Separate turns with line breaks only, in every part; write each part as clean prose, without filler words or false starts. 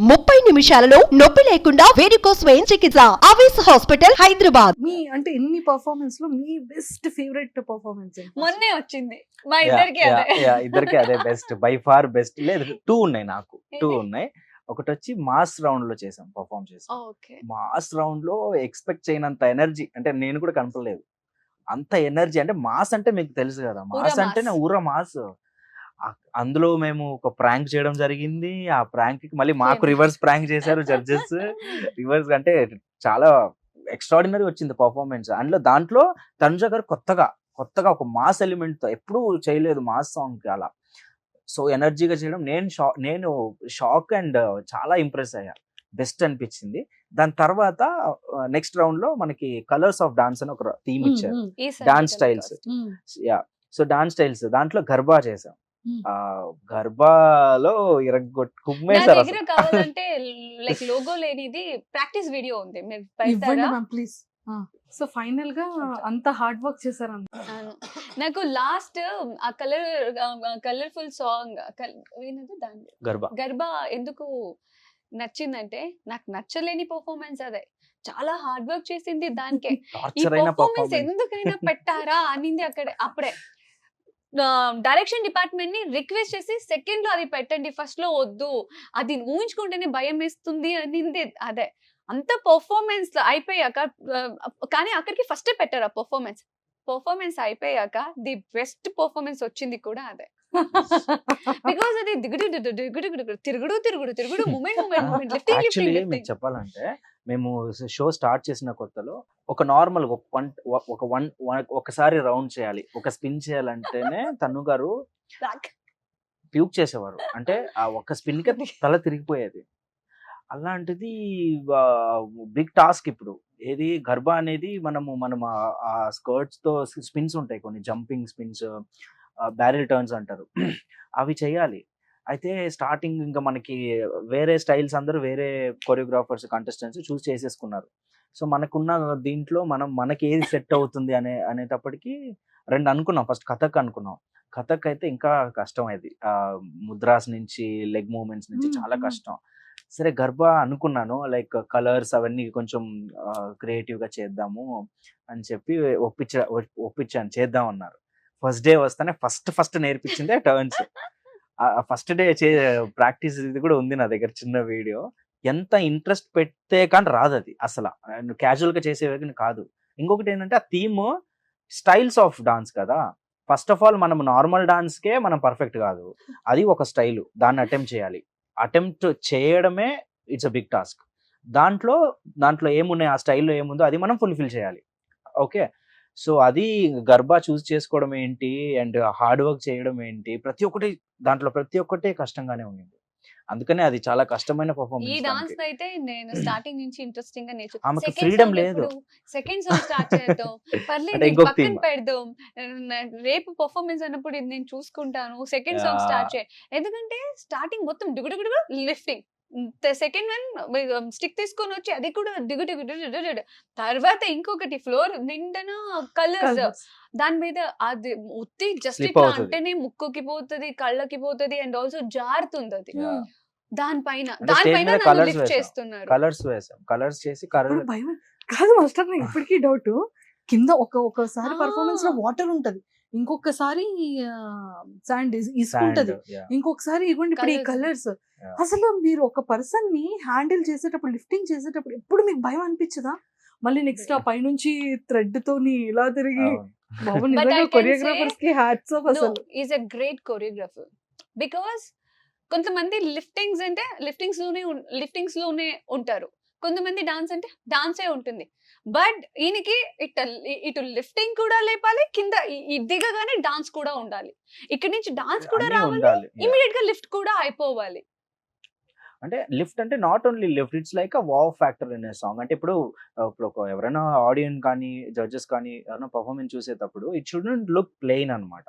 30 నిమిషాలలో నొప్పి లేకుండా వేడికోస్ వెయిన్ చికిత్స. ఆవేశ హాస్పిటల్, హైదరాబాద్.
మీ అంటే ఎన్ని పర్ఫార్మెన్స్ లో మీ బెస్ట్ ఫేవరెట్ పర్ఫార్మెన్స్
మొన్నే వచ్చింది మా ఇద్దరికి అదే.
ఇద్దరికి అదే బెస్ట్, బై ఫార్ బెస్ట్. లేదు, 2 ఉన్నాయి, నాకు 2 ఉన్నాయి. ఒకటి వచ్చి మాస్ రౌండ్ లో చేసాం, పర్ఫార్మ్ చేసాం.
ఓకే
మాస్ రౌండ్ లో ఎక్స్పెక్ట్ చేయనంత ఎనర్జీ, అంటే నేను కూడా కనపడలేదు అంత ఎనర్జీ. అంటే మాస్ అంటే మీకు తెలుసు కదా, మాస్ అంటేనే ఊర మాస్. అందులో మేము ఒక ప్రాంక్ చేయడం జరిగింది. ఆ ప్రాంక్ కి మళ్ళీ మాకు రివర్స్ ప్రాంక్ చేశారు జడ్జెస్. రివర్స్ అంటే చాలా ఎక్స్ట్రాడినరీ వచ్చింది పర్ఫార్మెన్స్. దాంట్లో తనుజ గారు కొత్తగా ఒక మాస్ ఎలిమెంట్ తో ఎప్పుడూ చేయలేదు మాస్ సాంగ్ అలా. సో ఎనర్జీగా చేయడం, నేను షాక్ అండ్ చాలా ఇంప్రెస్ అయ్యా. బెస్ట్ అనిపించింది. దాని తర్వాత నెక్స్ట్ రౌండ్ లో మనకి కలర్స్ ఆఫ్ డాన్స్ అని ఒక థీమ్ ఇచ్చారు, dance styles. Yeah, so dance styles దాంట్లో గర్బా చేసాం. గర్బాలో కుమ్మేశారు.
కావాలంటే లైక్ లోగో లేనిది ప్రాక్టీస్ వీడియో ఉంది, మీరు పెడతారా
ప్లీజ్. సో ఫైనల్ గా అంత హార్డ్ వర్క్ చేశారు.
నాకు లాస్ట్ ఆ కలర్ఫుల్ సాంగ్ గర్బా ఎందుకు నచ్చిందంటే, నాకు నచ్చలేని పర్ఫార్మెన్స్ అదే. చాలా హార్డ్ వర్క్ చేసింది దానికే. ఈ పర్ఫార్మెన్స్ ఎందుకైనా పెట్టారా అనింది అప్పుడే. డైరెక్షన్ డిపార్ట్మెంట్ ని రిక్వెస్ట్ చేసి సెకండ్ లో అది పెట్టండి, ఫస్ట్ లో వద్దు, అది ఊహించుకుంటేనే భయం వేస్తుంది అనింది అదే. అంత పర్ఫార్మెన్స్ అయిపోయాక, కానీ అక్కడికి ఫస్ట్ పెట్టారు ఆ పర్ఫార్మెన్స్ అయిపోయాక ది బెస్ట్ పర్ఫార్మెన్స్ వచ్చింది కూడా అదే. బికాస్ అది తిరుగుడు మూమెంట్
లిఫ్టింగ్. చెప్పాలంటే మేము షో స్టార్ట్ చేసిన కొత్తలో ఒక నార్మల్ ఒకసారి రౌండ్ చేయాలి, ఒక స్పిన్ చేయాలంటేనే తను గారు ప్యూక్ చేసేవారు. అంటే ఆ ఒక్క స్పిన్ కి తల తిరిగిపోయేది. అలాంటిది బిగ్ టాస్క్. ఇప్పుడు ఏది గర్బా అనేది మనం ఆ స్కర్ట్స్ తో స్పిన్స్ ఉంటాయి, కొన్ని జంపింగ్ స్పిన్స్, బ్యారెల్ టర్న్స్ అంటారు, అవి చేయాలి. అయితే స్టార్టింగ్ ఇంకా మనకి వేరే స్టైల్స్ అందరూ వేరే కొరియోగ్రాఫర్స్ కంటెస్టెంట్స్ చూస్ చేసేసుకున్నారు. సో మనకున్న దీంట్లో మనకి ఏది సెట్ అవుతుంది అనేటప్పటికి 2 అనుకున్నాం. ఫస్ట్ కథక్ అనుకున్నాం. కథక్ అయితే ఇంకా కష్టం. అది ముద్రాస్ నుంచి లెగ్ మూవ్మెంట్స్ నుంచి చాలా కష్టం. సరే గర్బా అనుకున్నాను, లైక్ కలర్స్ అవన్నీ కొంచెం క్రియేటివ్ గా చేద్దాము అని చెప్పి ఒప్పించాను, చేద్దాం అన్నారు. ఫస్ట్ డే వస్తానే ఫస్ట్ నేర్పించిందే టర్న్స్. ఫస్ట్ డే ప్రాక్టీస్ ఇది కూడా ఉంది నా దగ్గర, చిన్న వీడియో. ఎంత ఇంట్రెస్ట్ పెడితే కానీ రాదు అది అసలు, క్యాజువల్ గా చేసేవి కాదు. ఇంకొకటి ఏంటంటే ఆ థీమ్ స్టైల్స్ ఆఫ్ డాన్స్ కదా. ఫస్ట్ ఆఫ్ ఆల్ మనం నార్మల్ డాన్స్ కే మనం పర్ఫెక్ట్ కాదు, అది ఒక స్టైల్, దాన్ని అటెంప్ట్ చేయాలి. అటెంప్ట్ చేయడమే ఇట్స్ అ బిగ్ టాస్క్. దాంట్లో ఏమున్నాయి, ఆ స్టైల్లో ఏముందో అది మనం ఫుల్ఫిల్ చేయాలి. ఓకే, సో అది గర్బా చూస్ చేసుకోవడం ఏంటి అండ్ హార్డ్ వర్క్ చేయడం ఏంటి, ప్రతి ఒక్కటి కష్టంగానే ఉంది. అందుకనే అది చాలా కష్టమైన
ఈ
పర్ఫార్మెన్స్.
డాన్స్ అయితే నేను స్టార్టింగ్ నుంచి ఇంట్రెస్టింగ్ గా
ఆమెకు freedom లేదు.
సెకండ్ సాంగ్ స్టార్ట్ చేద్దాం,
అంటే
పర్లేదు
ఇంకొక
పక్కన
theme.
పెడదాం, రేపు పర్ఫార్మెన్స్ అన్నప్పుడు ఇది నేను చూసుకుంటాను, సెకండ్ సాంగ్ స్టార్ట్ చేయి. ఎందుకంటే స్టార్టింగ్ మొత్తం దిగుడు లిఫ్టింగ్, సెకండ్ వన్ స్టిక్ తీసుకొని వచ్చి అది కూడా దిగుడు, తర్వాత ఇంకొకటి ఫ్లోర్ నిండన కలర్స్, దాని మీద అది ఉత్తి జస్ట్
Slip
ఇట్లా
అవుతది.
అంటేనే ముక్కుకి పోతుంది, కళ్ళకి పోతుంది, అండ్ ఆల్సో జారుతుంది అది.
Yeah.
దానిపైన
అంటే stage మీద
నన్ను
colours
లిఫ్ట్
వేసాం.
చేస్తున్నారు.
కలర్స్ చేసి
ఇప్పుడు భయం కాదు మాస్టర్, నాకు ఇప్పటికీ డౌట్. కింద ఒకసారి పర్ఫార్మెన్స్ లో వాటర్ ఉంటది, ఇంకొకసారి శాండ్ ఇసుకుంటది, ఇంకొకసారి ఇవ్వండి ఇప్పుడు ఈ కలర్స్. అసలు మీరు ఒక పర్సన్ ని హ్యాండిల్ చేసేటప్పుడు, లిఫ్టింగ్ చేసేటప్పుడు ఎప్పుడు మీకు భయం అనిపించదా? మళ్ళీ నెక్స్ట్ ఆ పైనుంచి థ్రెడ్ తోని ఇలా తిరిగి బాబు,
But I
నిజంగా
can
కొరియోగ్రాఫర్స్ కి హ్యాట్స్ ఆఫ్
No,
అసలు.
Is a great choreographer. Because కొంతమంది లిఫ్టింగ్స్ లోనే ఉంటారు, కొంతమంది డాన్స్ అంటే డాన్సే ఉంటుంది. బట్ ఈయనకి ఇటు లిఫ్టింగ్ కూడా లేపాలి, కింద దిగగానే డాన్స్ కూడా ఉండాలి, ఇక్కడ నుంచి డాన్స్ కూడా
అన్నీ
రావాలి,
ఉండాలి.
ఇమీడియట్ గా లిఫ్ట్ కూడా అయిపోవాలి.
అంటే లిఫ్ట్ అంటే not only lift, it's like a wow factor in a song. అంటే ఇప్పుడు ఎవరైనా ఆడియన్స్ కానీ జడ్జెస్ కానీ ఎవరైనా పర్ఫార్మెన్స్ చూసేటప్పుడు ఇట్ షుడెంట్ లుక్ ప్లెయిన్ అన్నమాట.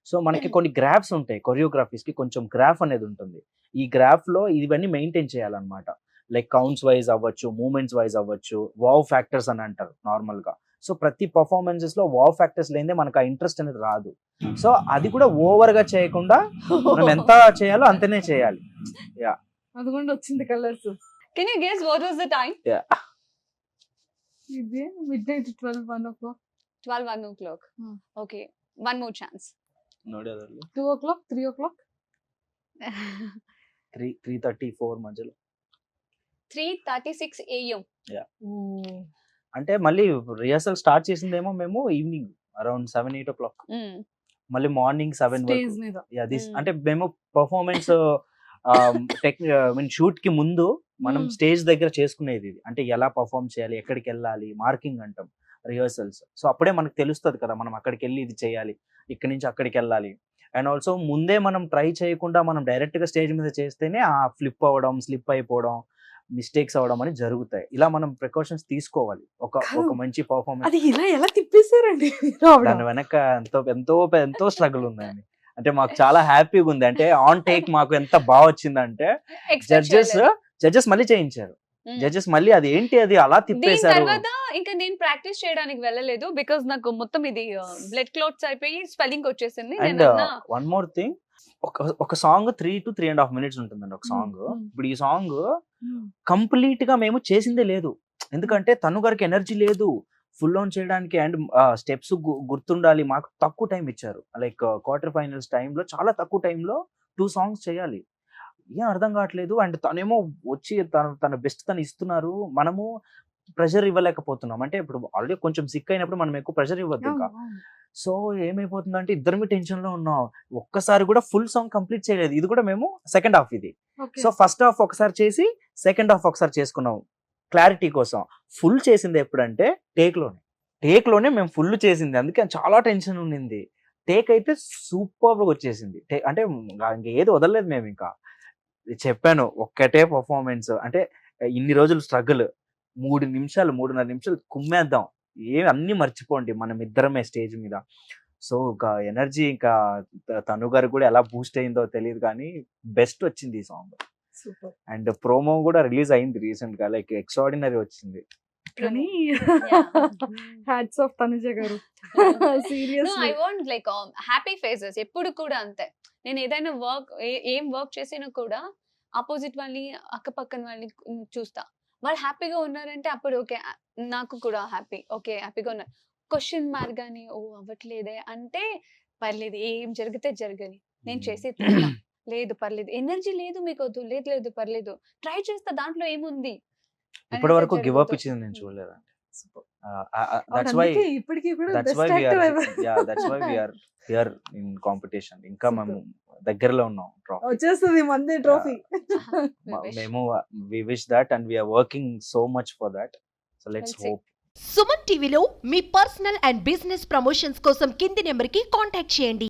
సో మనకి కొన్ని గ్రాఫ్స్ ఉంటాయి, కొరియోగ్రఫీస్ కి కొంచెం గ్రాఫ్ అనేది ఉంటుంది. ఈ గ్రాఫ్ లో ఇవన్నీ మెయింటైన్ చేయాలన్నమాట. లైక్ కౌంట్స్ వైజ్ అవ్వచ్చు, మూమెంట్స్ వైజ్ అవ్వచ్చు, వావ్ ఫ్యాక్టర్స్ అని అంటారు నార్మల్ గా. సో ప్రతి పర్ఫార్మెన్సెస్ లో వావ్ ఫ్యాక్టర్స్ లేదే మనకు ఆ ఇంట్రెస్ట్ అనేది రాదు. సో అది కూడా ఓవర్ గా చేయకుండా మనం ఎంత చేయాలో అంతనే చేయాలి. యా,
అదిగోండి వచ్చింది colours.
Can you guess what was the time?
ఇది midnight 12 o'clock
1 o'clock. Okay, one more chance.
ನೋಡಿ ಅದರಲ್ಲಿ
2 o'clock 3 o'clock
3:34 మధ్యలో.
3:36 AM.
అంటే మళ్ళీ రిహర్సల్ స్టార్ట్ చేసిందేమో మేము ఈవినింగ్ అరౌండ్ 7-8 o'clock. మళ్ళీ మార్నింగ్ 7
స్టేజ్
వరకు.
మీద.
అంటే మేము పర్ఫార్మెన్స్ షూట్ కి ముందు మనం
Hmm.
స్టేజ్ దగ్గర చేసుకునేది ఇది. అంటే ఎలా పర్ఫార్మ్ చేయాలి, ఎక్కడికి వెళ్ళాలి, మార్కింగ్ అంటాం రిహర్సల్స్. సో అప్పుడే మనకు తెలుస్తుంది కదా మనం అక్కడికి వెళ్ళి ఇది చేయాలి, ఇక్కడి నుంచి అక్కడికి వెళ్ళాలి. అండ్ ఆల్సో ముందే మనం ట్రై చేయకుండా మనం డైరెక్ట్ గా స్టేజ్ మీద చేస్తేనే ఆ ఫ్లిప్ అవ్వడం, స్లిప్ అయిపోవడం, మిస్టేక్స్ అవ్వడం అని జరుగుతాయి. ఇలా మనం ప్రికాషన్స్ తీసుకోవాలి ఒక మంచి పర్ఫార్మెన్స్.
అది ఇలా ఎలా తిప్పేశారండి మీరు ఆవిడ?
దాని వెనక ఎంతో ఎంతో ఎంతో స్ట్రగుల్ ఉందండి. అంటే మాకు చాలా హ్యాపీగా ఉంది. అంటే ఆన్ టేక్ మాకు ఎంత బాగా వచ్చిందంటే జడ్జెస్ మళ్ళీ చేయించారు. జడ్జెస్ మళ్ళీ అది ఏంటి అది అలా
దీని
తిప్పేశారు.
తర్వాత ఇంకా నేను ప్రాక్టీస్ చేయడానికి వెళ్ళలేదు బికాజ్ నాకు మొత్తం ఇది బ్లడ్ క్లాట్స్ అయిపోయి స్వెల్లింగ్ వచ్చేసింది.
అండ్ వన్ మోర్ థింగ్, ఒక సాంగ్ 3 to 3.5 minutes ఉంటుందండి ఒక సాంగ్. ఇప్పుడు ఈ సాంగ్ కంప్లీట్ గా మేము చేసిందే లేదు, ఎందుకంటే తను గారికి ఎనర్జీ లేదు ఫుల్ ఆన్ చేయడానికి. అండ్ స్టెప్స్ గుర్తుండాలి. మాకు తక్కువ టైం ఇచ్చారు, లైక్ క్వార్టర్ ఫైనల్స్ టైంలో చాలా తక్కువ టైంలో 2 songs చేయాలి. ఏం అర్థం కావట్లేదు. అండ్ తనేమో వచ్చి తన బెస్ట్ తను ఇస్తున్నారు, మనము ప్రెషర్ ఇవ్వలేకపోతున్నాం. అంటే ఇప్పుడు ఆల్రెడీ కొంచెం సిక్ అయినప్పుడు మనం ఎక్కువ ప్రెషర్ ఇవ్వద్దు ఇంకా. సో ఏమైపోతుందంటే ఇద్దరు టెన్షన్ లో ఉన్నాం. ఒక్కసారి కూడా ఫుల్ సాంగ్ కంప్లీట్ చేయలేదు. ఇది కూడా మేము సెకండ్ హాఫ్ ఇది. సో ఫస్ట్ హాఫ్ ఒకసారి చేసి సెకండ్ హాఫ్ ఒకసారి చేసుకున్నాం క్లారిటీ కోసం. ఫుల్ చేసింది ఎప్పుడంటే టేక్ లోనే మేము ఫుల్ చేసింది. అందుకే చాలా టెన్షన్ ఉండింది. టేక్ అయితే సూపర్ గా వచ్చేసింది. అంటే ఇంకేది వదలలేదు మేము. ఇంకా చెప్పాను ఒక్కటే పర్ఫార్మెన్స్, అంటే ఇన్ని రోజులు స్ట్రగుల్, 3.5 నిమిషాలు కుమ్మేద్దాం, అన్ని మర్చిపోండి మనం ఇద్దరమే స్టేజ్ మీద. సో ఇంకా ఎనర్జీ ఇంకా తను గారు కూడా ఎలా బూస్ట్ అయిందో తెలియదు కానీ బెస్ట్ వచ్చింది ఈ సాంగ్. అండ్ ప్రోమో కూడా రిలీజ్ అయింది రీసెంట్ గా, లైక్ ఎక్స్ట్రాడినరీ వచ్చింది.
కానీ హ్యాట్స్ ఆఫ్ తనుజ గారు.
I want like happy faces ఎప్పుడు కూడా అంతే. నేను ఏదైనా ఏం వర్క్ చేసినా కూడా ఆపోజిట్ వాళ్ళని అక్కపక్కన వాళ్ళని చూస్తా. వాళ్ళు హ్యాపీగా ఉన్నారంటే అప్పుడు ఓకే, నాకు కూడా హ్యాపీగా ఉన్నారు. క్వశ్చన్ మార్క్ గానీ ఓ అవ్వట్లేదే అంటే పర్లేదు, ఏం జరిగితే జరగని, నేను చేసే లేదు పర్లేదు, ఎనర్జీ లేదు మీకు వద్దు, లేదు పర్లేదు, ట్రై చేస్తా, దాంట్లో ఏముంది.
ఇప్పటి వరకు గివ్ అప్ ఇచ్చింది నేను చూడలేదండి. That's why we are here in competition. ఇంకా మేము దగ్గరలో ఉన్నాం.
వచ్చేస్తుంది మందే ట్రోఫీ.
మేము we wish that and we are working so much for that. So let's hope.
Suman టీవీలో మీ పర్సనల్ అండ్ బిజినెస్ ప్రమోషన్స్ కోసం కింది నెంబర్కి కాంటాక్ట్ చేయండి.